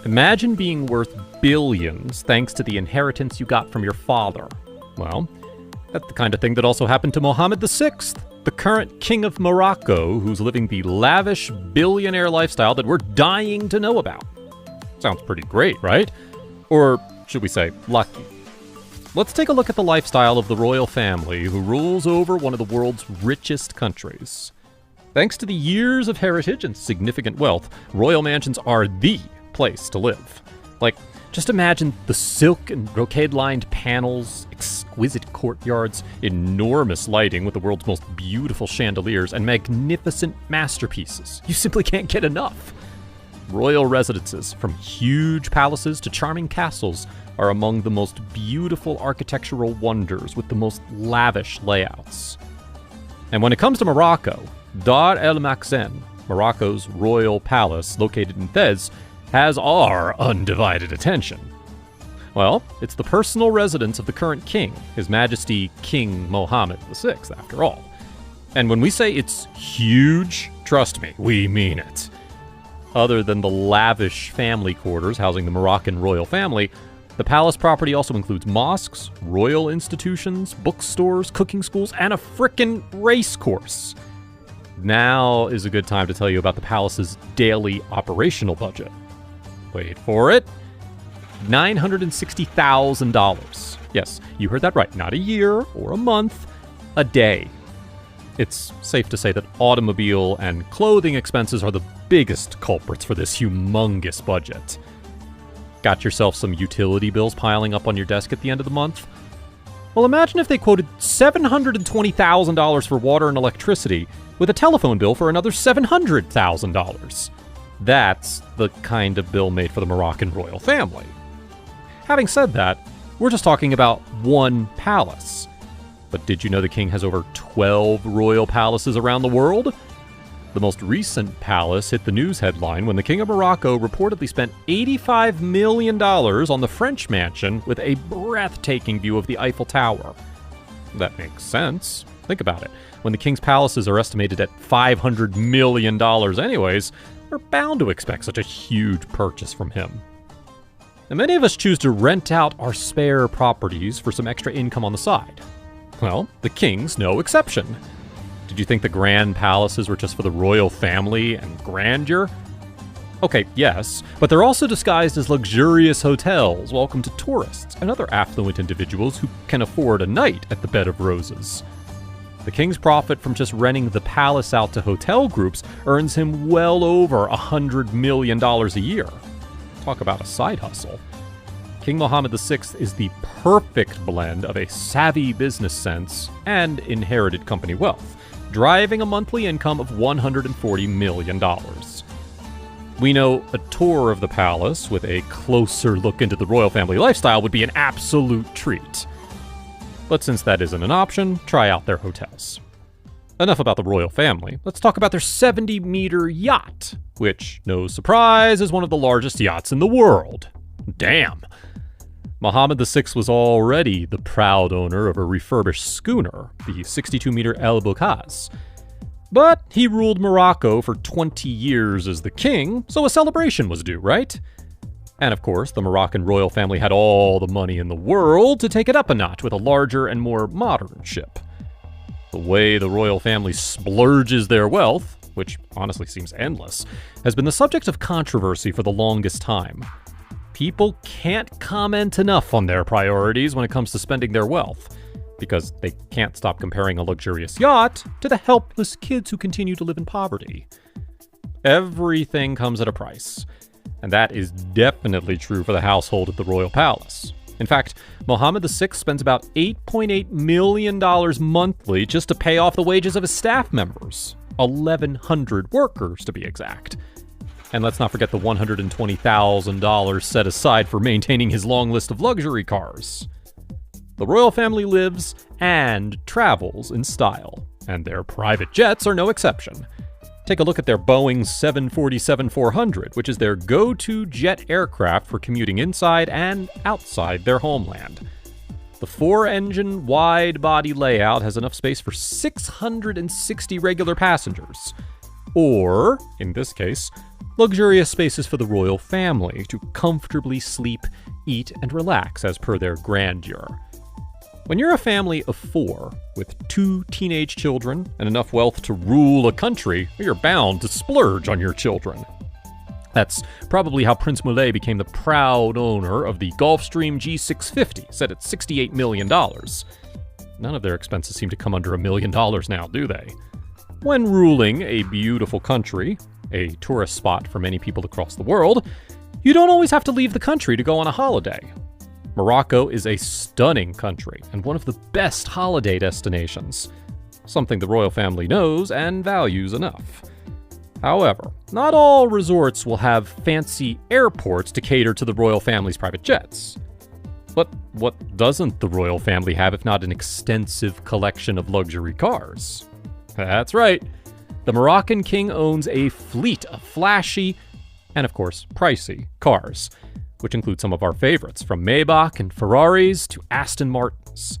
Imagine being worth billions thanks to the inheritance you got from your father. Well, that's the kind of thing that also happened to Mohammed VI, the current king of Morocco, who's living the lavish billionaire lifestyle that we're dying to know about. Sounds pretty great, right? Or should we say, lucky? Let's take a look at the lifestyle of the royal family who rules over one of the world's richest countries. Thanks to the years of heritage and significant wealth, royal mansions are the place to live. Like, just imagine the silk and brocade-lined panels, exquisite courtyards, enormous lighting with the world's most beautiful chandeliers, and magnificent masterpieces. You simply can't get enough. Royal residences, from huge palaces to charming castles, are among the most beautiful architectural wonders with the most lavish layouts. And when it comes to Morocco, Dar el Makhzen, Morocco's royal palace located in Fez, has our undivided attention. Well, it's the personal residence of the current king, His Majesty King Mohammed VI, after all. And when we say it's huge, trust me, we mean it. Other than the lavish family quarters housing the Moroccan royal family, the palace property also includes mosques, royal institutions, bookstores, cooking schools, and a frickin' race course. Now is a good time to tell you about the palace's daily operational budget. Wait for it. $960,000. Yes, you heard that right. Not a year or a month, a day. It's safe to say that automobile and clothing expenses are the biggest culprits for this humongous budget. Got yourself some utility bills piling up on your desk at the end of the month? Well, imagine if they quoted $720,000 for water and electricity with a telephone bill for another $700,000. That's the kind of bill made for the Moroccan royal family. Having said that, we're just talking about one palace. But did you know the king has over 12 royal palaces around the world? The most recent palace hit the news headline when the King of Morocco reportedly spent $85 million on the French mansion with a breathtaking view of the Eiffel Tower. That makes sense. Think about it. When the king's palaces are estimated at $500 million anyways, we're bound to expect such a huge purchase from him. And many of us choose to rent out our spare properties for some extra income on the side. Well, the king's no exception. Did you think the grand palaces were just for the royal family and grandeur? Okay, yes, but they're also disguised as luxurious hotels welcome to tourists and other affluent individuals who can afford a night at the Bed of Roses. The king's profit from just renting the palace out to hotel groups earns him well over $100 million a year. Talk about a side hustle. King Mohammed VI is the perfect blend of a savvy business sense and inherited company wealth, driving a monthly income of $140 million. We know a tour of the palace with a closer look into the royal family lifestyle would be an absolute treat. But since that isn't an option, try out their hotels. Enough about the royal family. Let's talk about their 70-meter yacht, which, no surprise, is one of the largest yachts in the world. Damn. Mohammed VI was already the proud owner of a refurbished schooner, the 62-meter El Bokaz. But he ruled Morocco for 20 years as the king, so a celebration was due, right? And of course, the Moroccan royal family had all the money in the world to take it up a notch with a larger and more modern ship. The way the royal family splurges their wealth, which honestly seems endless, has been the subject of controversy for the longest time. People can't comment enough on their priorities when it comes to spending their wealth, because they can't stop comparing a luxurious yacht to the helpless kids who continue to live in poverty. Everything comes at a price, and that is definitely true for the household at the royal palace. In fact, Mohammed VI spends about $8.8 million monthly just to pay off the wages of his staff members, 1,100 workers to be exact. And let's not forget the $120,000 set aside for maintaining his long list of luxury cars. The royal family lives and travels in style, and their private jets are no exception. Take a look at their Boeing 747-400, which is their go-to jet aircraft for commuting inside and outside their homeland. The 4-engine wide-body layout has enough space for 660 regular passengers, or, in this case, luxurious spaces for the royal family to comfortably sleep, eat, and relax as per their grandeur. When you're a family of 4, with 2 teenage children and enough wealth to rule a country, you're bound to splurge on your children. That's probably how Prince Moulay became the proud owner of the Gulfstream G650, set at $68 million. None of their expenses seem to come under $1 million now, do they? When ruling a beautiful country, a tourist spot for many people across the world, you don't always have to leave the country to go on a holiday. Morocco is a stunning country and one of the best holiday destinations, something the royal family knows and values enough. However, not all resorts will have fancy airports to cater to the royal family's private jets. But what doesn't the royal family have if not an extensive collection of luxury cars? That's right. The Moroccan king owns a fleet of flashy, and of course, pricey cars, which include some of our favorites, from Maybach and Ferraris to Aston Martins.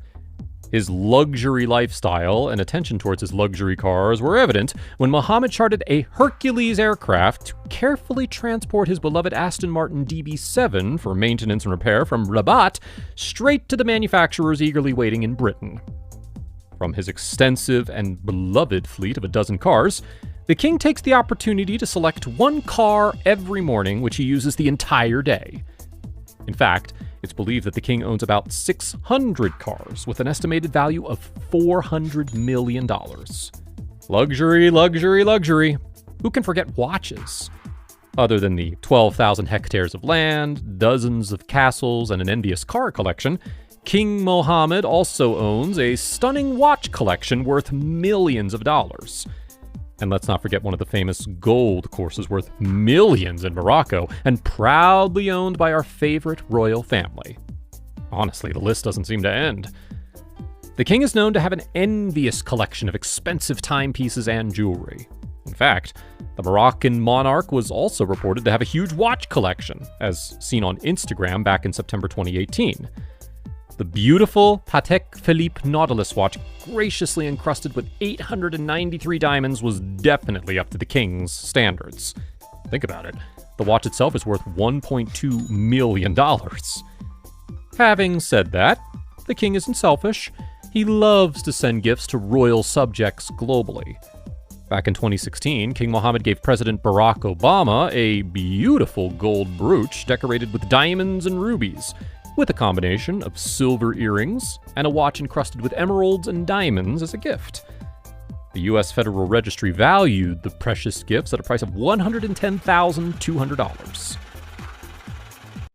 His luxury lifestyle and attention towards his luxury cars were evident when Mohammed chartered a Hercules aircraft to carefully transport his beloved Aston Martin DB7 for maintenance and repair from Rabat straight to the manufacturers eagerly waiting in Britain. From his extensive and beloved fleet of a dozen cars, the king takes the opportunity to select one car every morning, which he uses the entire day. In fact, it's believed that the king owns about 600 cars with an estimated value of $400 million. Luxury, luxury, luxury. Who can forget watches? Other than the 12,000 hectares of land, dozens of castles, and an envious car collection, King Mohammed also owns a stunning watch collection worth millions of dollars. And let's not forget one of the famous gold courses worth millions in Morocco and proudly owned by our favorite royal family. Honestly, the list doesn't seem to end. The king is known to have an envious collection of expensive timepieces and jewelry. In fact, the Moroccan monarch was also reported to have a huge watch collection, as seen on Instagram back in September 2018. The beautiful Patek Philippe Nautilus watch, graciously encrusted with 893 diamonds, was definitely up to the king's standards. Think about it. The watch itself is worth $1.2 million. Having said that, the king isn't selfish. He loves to send gifts to royal subjects globally. Back in 2016, King Mohammed gave President Barack Obama a beautiful gold brooch decorated with diamonds and rubies, with a combination of silver earrings and a watch encrusted with emeralds and diamonds as a gift. The U.S. Federal Registry valued the precious gifts at a price of $110,200.